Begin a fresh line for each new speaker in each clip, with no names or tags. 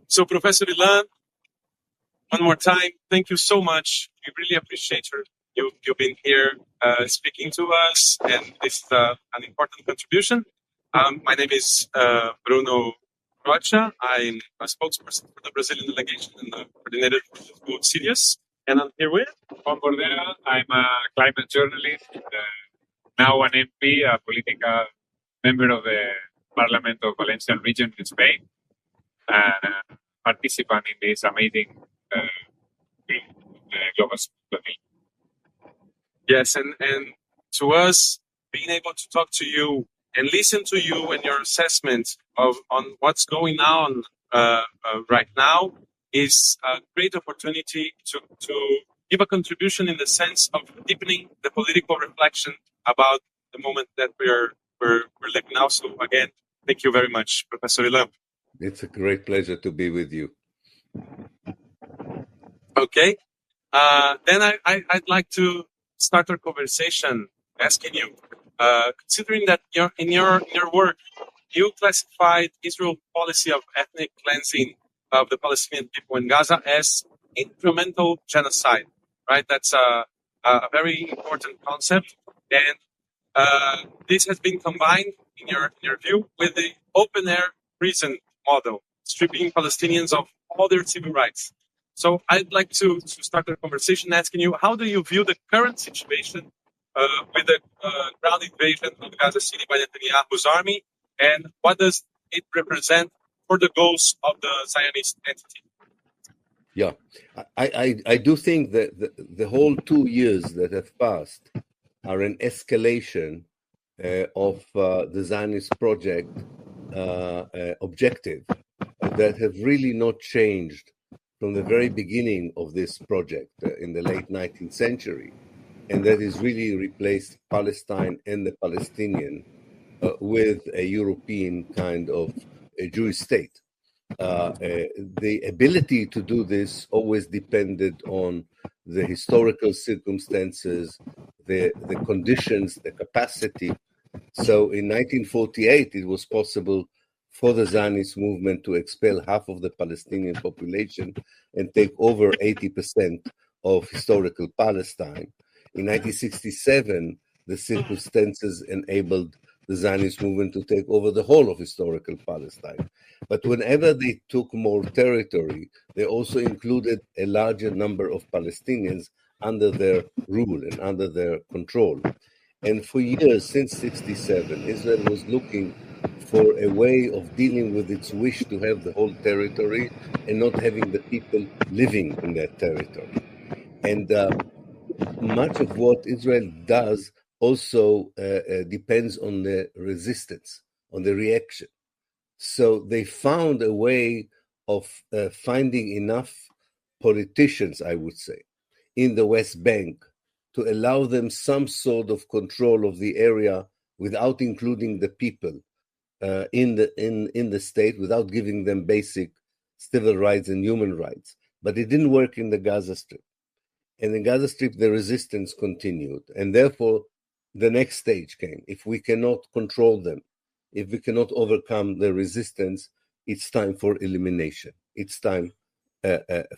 So, Professor Ilan, one more time, thank you so much. We really appreciate you being here speaking to us, and this is an important contribution. My name is Bruno Rocha. I'm a spokesperson for the Brazilian delegation and the coordinator for the Sumud series. And I'm here with
Juan Bordera. I'm a climate journalist, now an MP, a political member of the Parliament of Valencian region in Spain, and participant in this amazing global Flotilha.
Yes, and to us, being able to talk to you and listen to you and your assessment on what's going on right now is a great opportunity to give a contribution in the sense of deepening the political reflection about the moment that we're living now. So again, thank you very much, Professor Ilan.
It's a great pleasure to be with you.
Okay, then I'd like to start our conversation asking you, considering that in your work, you classified Israel's policy of ethnic cleansing of the Palestinian people in Gaza as incremental genocide, right? That's a very important concept, and this has been combined, in your view, with the open-air prison model, stripping Palestinians of all their civil rights. So I'd like to start the conversation asking you, how do you view the current situation with the ground invasion of Gaza City by Netanyahu's army, and what does it represent for the goals of the Zionist entity?
Yeah, I do think that the whole 2 years that have passed are an escalation of the Zionist project objective that have really not changed from the very beginning of this project in the late 19th century, and that is really replaced Palestine and the Palestinian with a European kind of a Jewish state. The ability to do this always depended on the historical circumstances, the conditions, the capacity. So in 1948, it was possible for the Zionist movement to expel half of the Palestinian population and take over 80% of historical Palestine. In 1967, the circumstances enabled the Zionist movement to take over the whole of historical Palestine. But whenever they took more territory, they also included a larger number of Palestinians under their rule and under their control. And for years, since 1967, Israel was looking for a way of dealing with its wish to have the whole territory and not having the people living in that territory. And much of what Israel does also depends on the resistance, on the reaction. So they found a way of finding enough politicians, I would say, in the West Bank to allow them some sort of control of the area without including the people in the state, without giving them basic civil rights and human rights. But it didn't work in the Gaza Strip. And in Gaza Strip, the resistance continued. And therefore, the next stage came. If we cannot control them, if we cannot overcome the resistance, it's time for elimination. It's time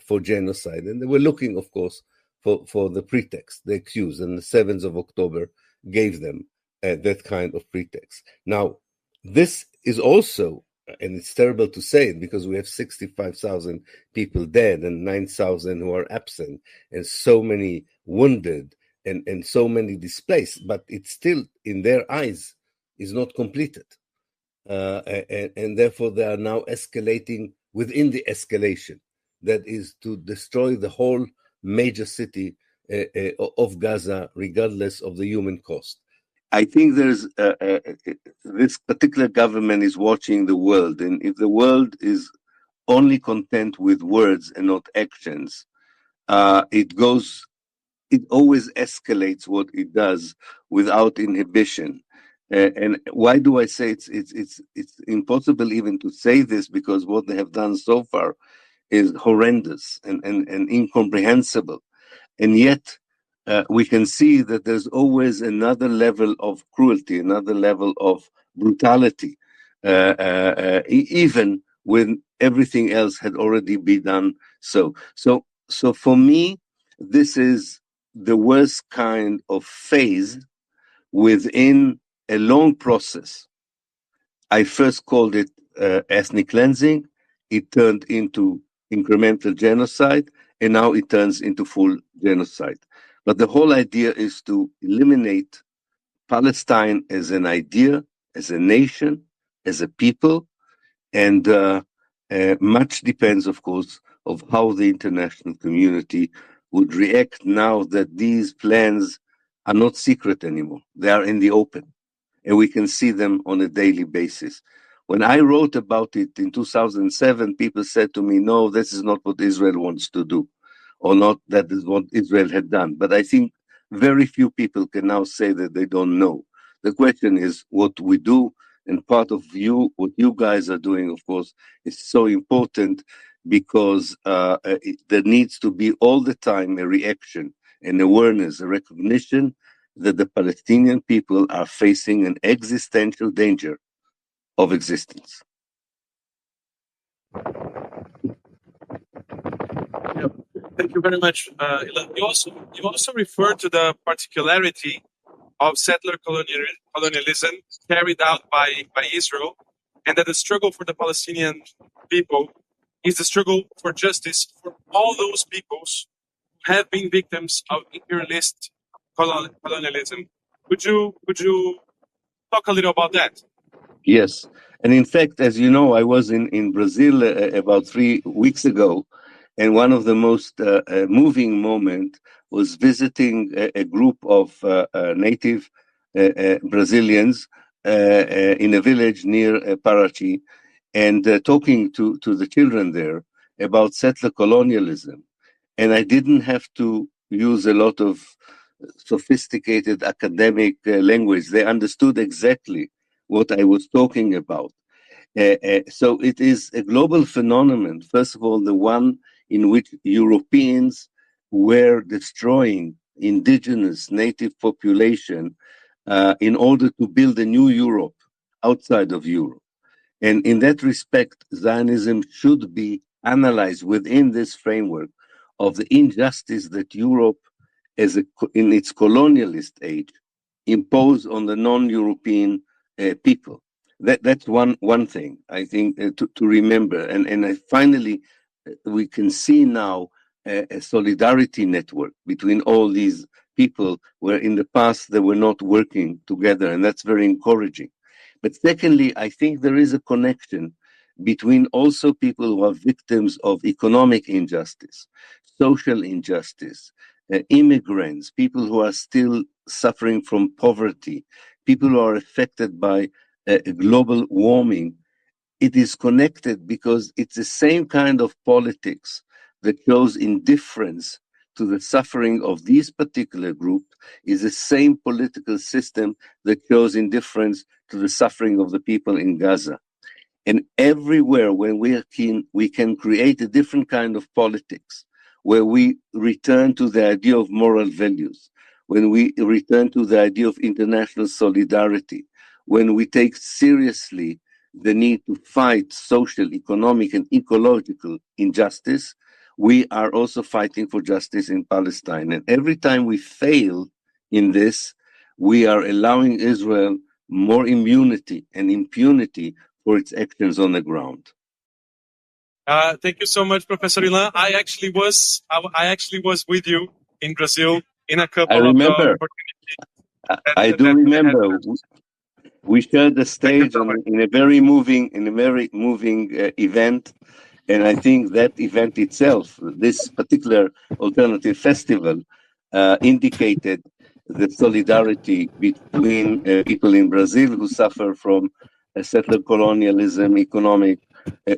for genocide. And they were looking, of course, for the pretext, the excuse. And the 7th of October gave them that kind of pretext. Now, this is also, and it's terrible to say it because we have 65,000 people dead and 9,000 who are absent and so many wounded and so many displaced, but it's still, in their eyes, is not completed. And therefore, they are now escalating within the escalation. That is to destroy the whole major city of Gaza, regardless of the human cost. I think there's this particular government is watching the world, and if the world is only content with words and not actions, it always escalates what it does without inhibition. And why do I say it's impossible even to say this, because what they have done so far is horrendous and incomprehensible, and yet. We can see that there's always another level of cruelty, another level of brutality, even when everything else had already been done. So for me, this is the worst kind of phase within a long process. I first called it ethnic cleansing. It turned into incremental genocide, and now it turns into full genocide. But the whole idea is to eliminate Palestine as an idea, as a nation, as a people, and much depends, of course, of how the international community would react now that these plans are not secret anymore. They are in the open, and we can see them on a daily basis. When I wrote about it in 2007, people said to me, no, this is not what Israel wants to do, or not that is what Israel had done. But I think very few people can now say that they don't know. The question is what we do, and part of what you guys are doing, of course, is so important because there needs to be all the time a reaction, an awareness, a recognition that the Palestinian people are facing an existential danger of existence.
Yeah. Thank you very much, Ilan. You also refer to the particularity of settler colonialism carried out by Israel, and that the struggle for the Palestinian people is the struggle for justice for all those peoples who have been victims of imperialist colonialism. Would you talk a little about that?
Yes. And in fact, as you know, I was in Brazil about 3 weeks ago, and one of the most moving moments was visiting a group of native Brazilians in a village near Paraty, and talking to the children there about settler colonialism. And I didn't have to use a lot of sophisticated academic language. They understood exactly what I was talking about. So it is a global phenomenon. First of all, the one in which Europeans were destroying indigenous native population in order to build a new Europe outside of Europe. And in that respect, Zionism should be analyzed within this framework of the injustice that Europe, in its colonialist age, imposed on the non-European people. That's one thing I think to remember. And finally, we can see now a solidarity network between all these people where in the past they were not working together, and that's very encouraging. But secondly, I think there is a connection between also people who are victims of economic injustice, social injustice, immigrants, people who are still suffering from poverty, people who are affected by global warming. It is connected because it's the same kind of politics that shows indifference to the suffering of these particular groups is the same political system that shows indifference to the suffering of the people in Gaza. And everywhere when we can create a different kind of politics, where we return to the idea of moral values, when we return to the idea of international solidarity, when we take seriously the need to fight social, economic, and ecological injustice, we are also fighting for justice in Palestine. And every time we fail in this, we are allowing Israel more immunity and impunity for its actions on the ground.
Thank you so much, Professor Ilan. I actually was with you in Brazil in a couple of opportunities.
I do remember. We shared the stage in a very moving event. And I think that event itself, this particular alternative festival, indicated the solidarity between people in Brazil who suffer from settler colonialism, economic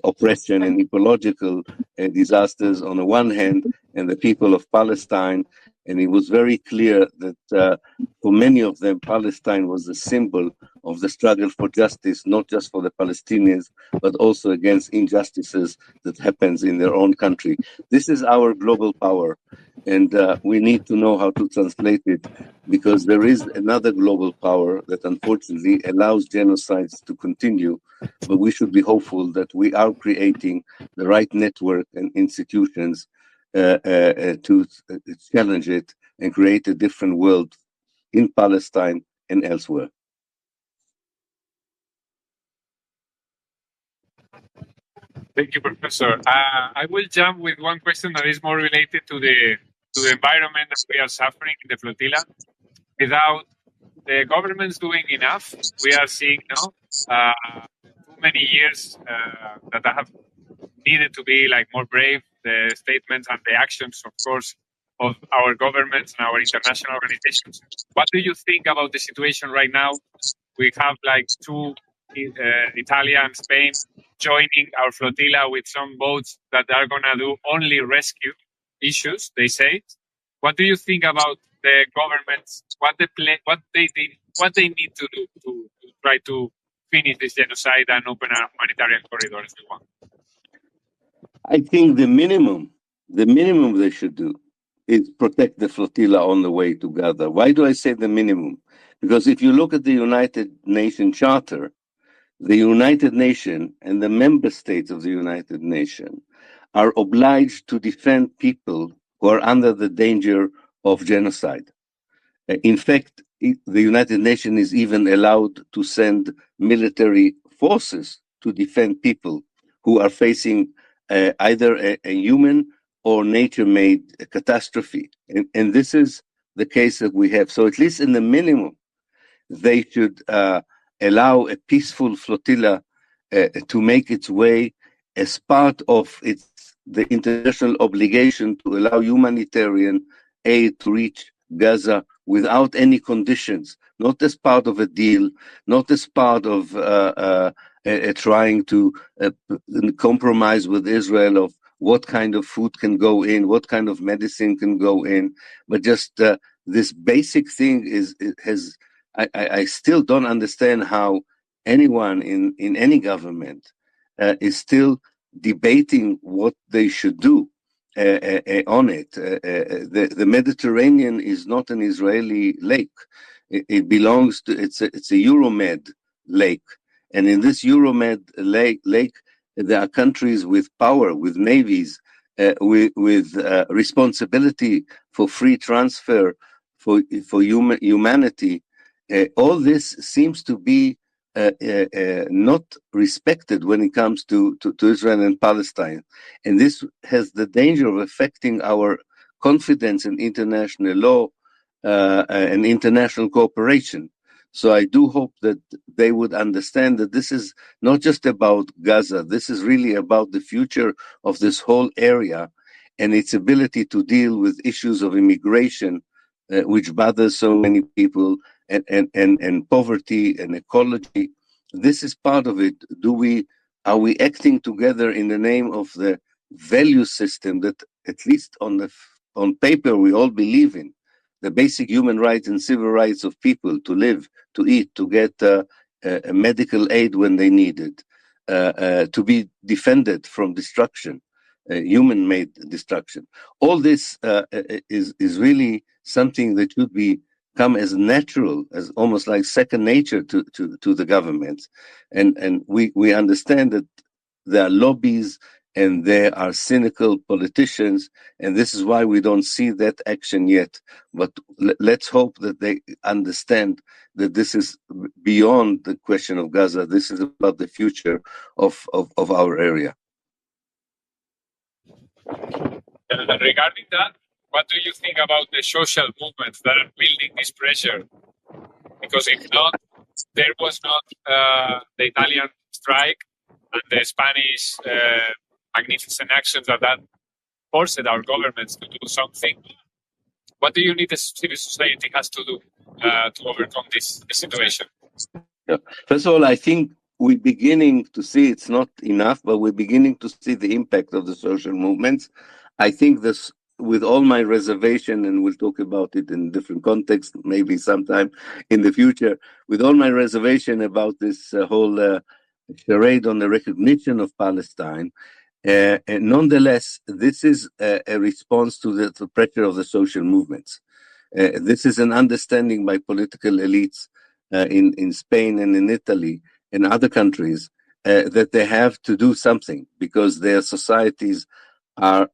oppression, and ecological disasters on the one hand, and the people of Palestine. And it was very clear that for many of them, Palestine was a symbol of the struggle for justice, not just for the Palestinians, but also against injustices that happens in their own country. This is our global power. And we need to know how to translate it, because there is another global power that unfortunately allows genocides to continue. But we should be hopeful that we are creating the right network and institutions to challenge it and create a different world in Palestine and elsewhere.
Thank you, Professor. I will jump with one question that is more related to the environment that we are suffering in the flotilla. Without the governments doing enough, we are seeing now too many years that have needed to be like more brave. The statements and the actions, of course, of our governments and our international organizations. What do you think about the situation right now? We have like two, Italy and Spain, joining our flotilla with some boats that are going to do only rescue issues, they say. What do you think about the governments? What they need to do to try to finish this genocide and open a humanitarian corridor as we want?
I think the minimum they should do is protect the flotilla on the way to Gaza. Why do I say the minimum? Because if you look at the United Nations Charter, the United Nations and the member states of the United Nations are obliged to defend people who are under the danger of genocide. In fact, the United Nations is even allowed to send military forces to defend people who are facing either a human or nature-made catastrophe. And this is the case that we have. So at least in the minimum, they should allow a peaceful flotilla to make its way as part of the international obligation to allow humanitarian aid to reach Gaza without any conditions, not as part of a deal, not as part of trying to compromise with Israel of what kind of food can go in, what kind of medicine can go in, but just this basic thing has. I still don't understand how anyone in any government is still debating what they should do on it. The Mediterranean is not an Israeli lake. It belongs to, it's a Euromed lake. And in this Euromed lake, there are countries with power, with navies, with responsibility for free transfer, for humanity. All this seems to be not respected when it comes to Israel and Palestine. And this has the danger of affecting our confidence in international law and international cooperation. So I do hope that they would understand that this is not just about Gaza. This is really about the future of this whole area and its ability to deal with issues of immigration, which bothers so many people, and poverty and ecology. This is part of it. Are we acting together in the name of the value system that, at least on paper, we all believe in? The basic human rights and civil rights of people to live, to eat, to get medical aid when they need it, to be defended from destruction, human-made destruction. All this is really something that should come as natural, as almost like second nature to the government. And we understand that there are lobbies and there are cynical politicians, and this is why we don't see that action yet. But let's hope that they understand that this is beyond the question of Gaza. This is about the future of our area.
Regarding that, what do you think about the social movements that are building this pressure? Because if not, there was not the Italian strike and the Spanish magnificent actions that forced our governments to do something. What do you need the civil society has to do to overcome this situation?
Yeah. First of all, I think we're beginning to see, it's not enough, but we're beginning to see the impact of the social movements. I think this, with all my reservation, and we'll talk about it in different contexts, maybe sometime in the future, with all my reservation about this whole charade on the recognition of Palestine, And nonetheless, this is a response to the pressure of the social movements. This is an understanding by political elites in Spain and in Italy and other countries that they have to do something because their societies are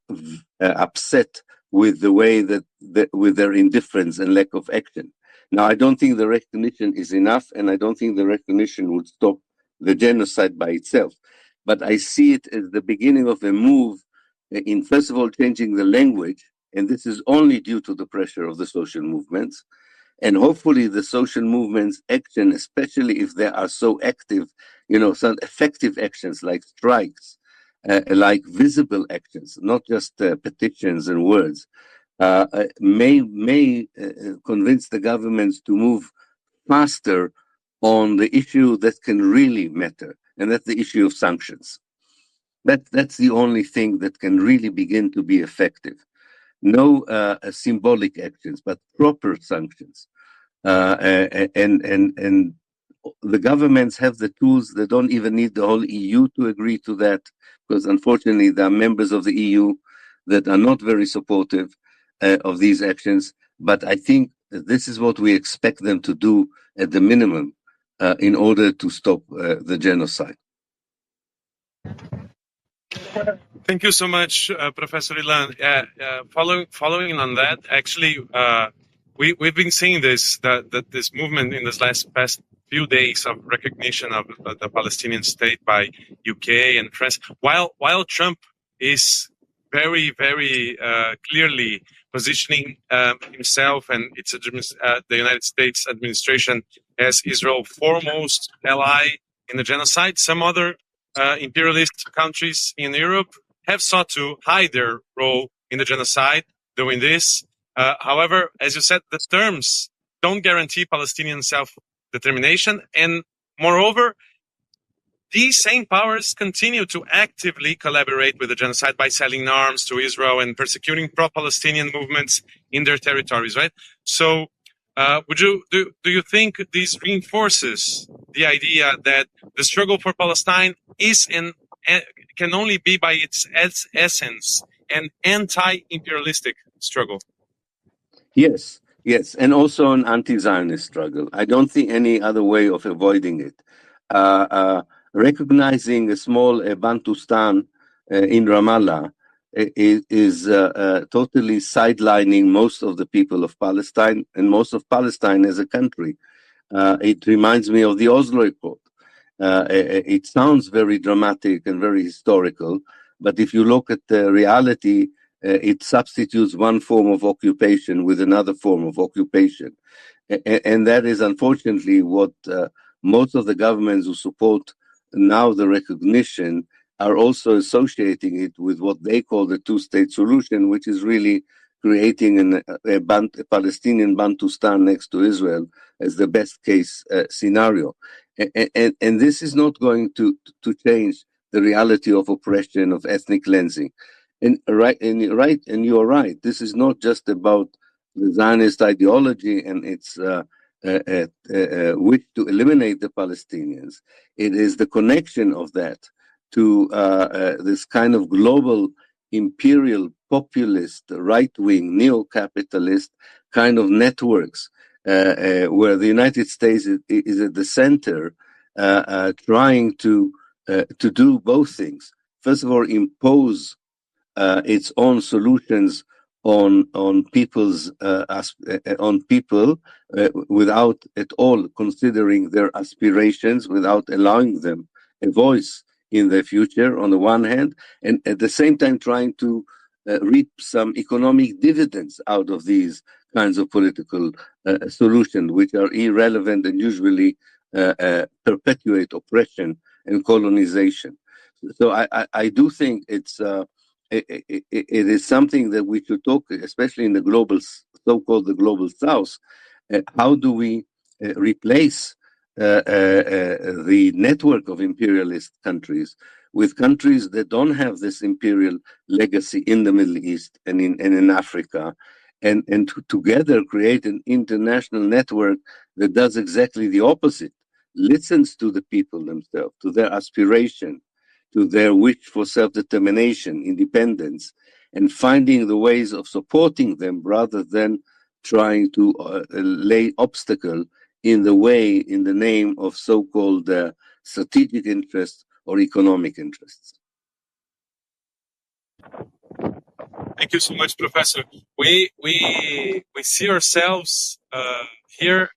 upset with the way that with their indifference and lack of action. Now, I don't think the recognition is enough, and I don't think the recognition would stop the genocide by itself. But I see it as the beginning of a move in, first of all, changing the language, and this is only due to the pressure of the social movements. And hopefully the social movements action, especially if they are so active, some effective actions like strikes, like visible actions, not just petitions and words, may convince the governments to move faster on the issue that can really matter, and that's the issue of sanctions. That's the only thing that can really begin to be effective. No symbolic actions, but proper sanctions. And the governments have the tools. They don't even need the whole EU to agree to that, because unfortunately there are members of the EU that are not very supportive of these actions. But I think this is what we expect them to do at the minimum in order to stop the genocide.
Thank you so much, Professor Ilan. Following on that, actually, we've been seeing that this movement in this past few days of recognition of the Palestinian state by UK and France, while Trump is very, very clearly positioning himself and the United States administration as Israel's foremost ally in the genocide. Some other imperialist countries in Europe have sought to hide their role in the genocide doing this. However, as you said, the terms don't guarantee Palestinian self-determination. And moreover, these same powers continue to actively collaborate with the genocide by selling arms to Israel and persecuting pro-Palestinian movements in their territories, right? So do you think this reinforces the idea that the struggle for Palestine is can only be by its essence an anti-imperialistic struggle?
Yes, and also an anti-Zionist struggle. I don't see any other way of avoiding it. Recognizing a small Bantustan in Ramallah is totally sidelining most of the people of Palestine and most of Palestine as a country. It reminds me of the Oslo Accord. It sounds very dramatic and very historical, but if you look at the reality, it substitutes one form of occupation with another form of occupation. And that is unfortunately what most of the governments who support now the recognition are also associating it with what they call the two-state solution, which is really creating a Palestinian Bantustan next to Israel as the best case scenario. And this is not going to change the reality of oppression, of ethnic cleansing. And you're right. This is not just about the Zionist ideology and its wish to eliminate the Palestinians. It is the connection of that to this kind of global imperial populist, right-wing, neo-capitalist kind of networks where the United States is at the center, trying to do both things. First of all, impose its own solutions on people without at all considering their aspirations, without allowing them a voice in their future on the one hand, and at the same time trying to reap some economic dividends out of these kinds of political solutions, which are irrelevant and usually perpetuate oppression and colonization. So I do think it is something that we should talk, especially in the so-called the global South. How do we replace the network of imperialist countries with countries that don't have this imperial legacy in the Middle East and in Africa, and to together create an international network that does exactly the opposite, listens to the people themselves, to their aspiration, to their wish for self-determination, independence, and finding the ways of supporting them rather than trying to lay obstacle in the way, in the name of so-called strategic interests or economic interests.
Thank you so much, Professor. We see ourselves here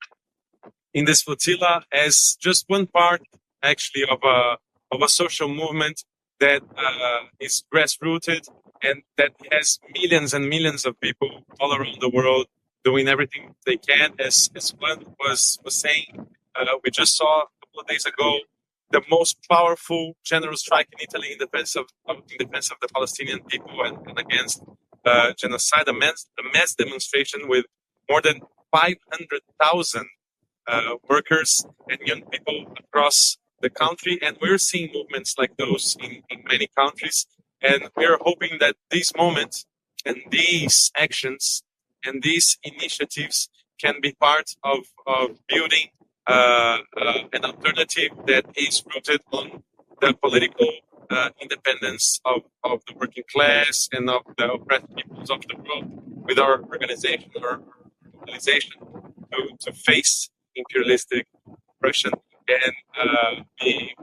in this flotilla as just one part, actually, of a social movement that is grassrooted and that has millions and millions of people all around the world doing everything they can. As Juan was saying, we just saw a couple of days ago the most powerful general strike in Italy in defense of the Palestinian people and against genocide, a mass demonstration with more than 500,000 workers and young people across the country. And we're seeing movements like those in many countries. And we're hoping that these moments and these actions and these initiatives can be part of building an alternative that is rooted on the political independence of the working class and of the oppressed peoples of the world with our organization to face imperialistic oppression. And we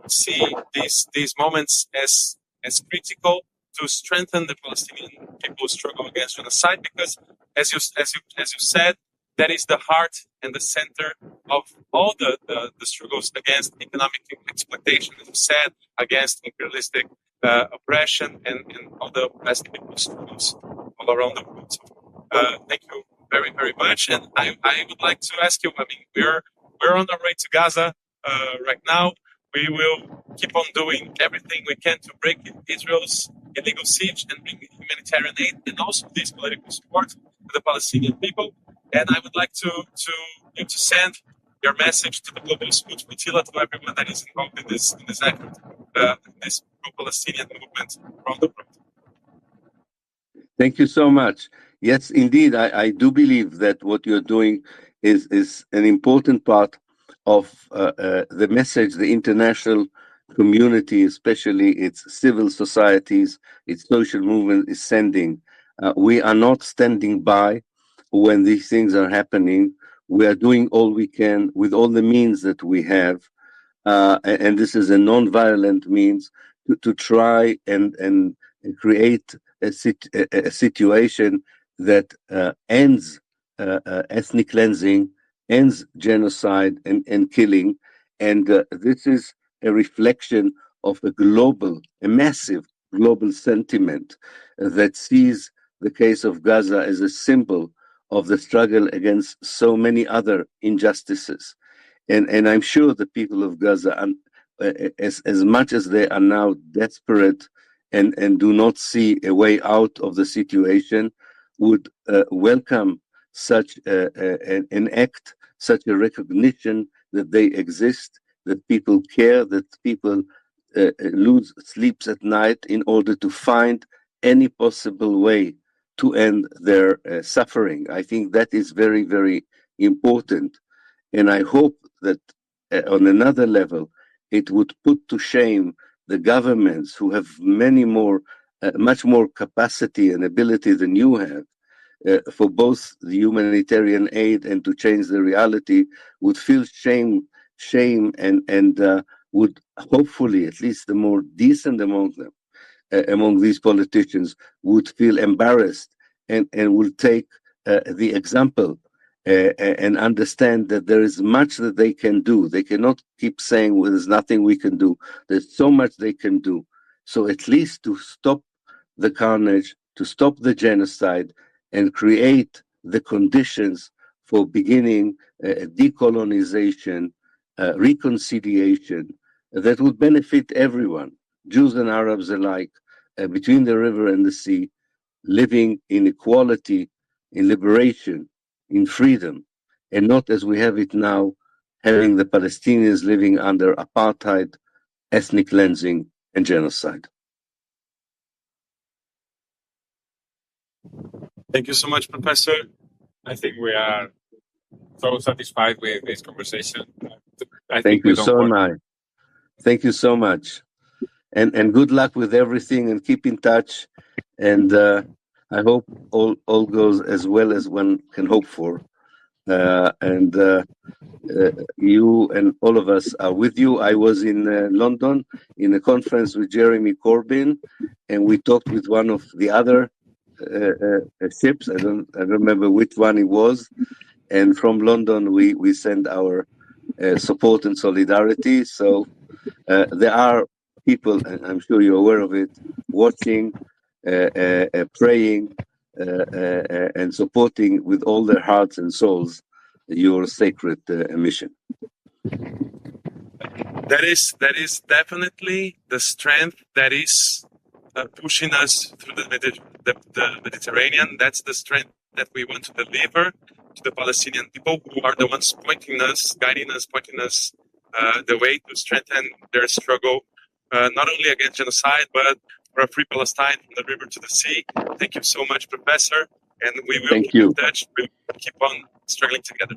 see these moments as critical to strengthen the Palestinian people's struggle against genocide, because as you said, that is the heart and the center of all the struggles against economic exploitation, as you said, against imperialistic oppression and all the oppressed people's struggles all around the world. So, thank you very, very much. And I would like to ask you, I mean, we're on our way to Gaza right now. We will keep on doing everything we can to break Israel's illegal siege and bring humanitarian aid and also this political support to the Palestinian people. And I would like to send your message to the global Sumud Flotilla, to everyone that is involved in this effort, this pro-Palestinian movement around the world.
Thank you so much. Yes, indeed, I do believe that what you're doing is an important part of the message the international community, especially its civil societies, its social movement, is sending. We are not standing by when these things are happening. We are doing all we can with all the means that we have, and this is a non-violent means to try and create a situation that ends ethnic cleansing, ends genocide and killing. And this is a reflection of a massive global sentiment that sees the case of Gaza as a symbol of the struggle against so many other injustices. And I'm sure the people of Gaza, as much as they are now desperate and do not see a way out of the situation, would welcome such an act, such a recognition that they exist, that people care, that people lose sleeps at night in order to find any possible way to end their suffering. I think that is very, very important. And I hope that on another level, it would put to shame the governments who have much more capacity and ability than you have for both the humanitarian aid and to change the reality, would feel shame and would hopefully, at least the more decent among them, among these politicians, would feel embarrassed and will take the example and understand that there is much that they can do. They cannot keep saying, well, there's nothing we can do. There's so much they can do. So at least to stop the carnage, to stop the genocide, and create the conditions for beginning decolonization, reconciliation that would benefit everyone, Jews and Arabs alike, between the river and the sea, living in equality, in liberation, in freedom, and not as we have it now, having the Palestinians living under apartheid, ethnic cleansing, and genocide.
Thank you so much, Professor.
I think we are so satisfied with this conversation.
Thank you so much. Thank you so much. and good luck with everything, and keep in touch. And I hope all goes as well as one can hope for. And you and all of us are with you. I was in London in a conference with Jeremy Corbyn, and we talked with one of the other ships. I don't remember which one it was. And from London, we send our support and solidarity. So there are people, and I'm sure you're aware of it, watching, praying, and supporting with all their hearts and souls your sacred mission.
That is definitely the strength that is pushing us through the Mediterranean. That's the strength that we want to deliver to the Palestinian people, who are the ones pointing us, guiding us, pointing us the way to strengthen their struggle, not only against genocide, but for a free Palestine from the river to the sea. Thank you so much, Professor. And we will keep in touch. We'll keep on struggling together.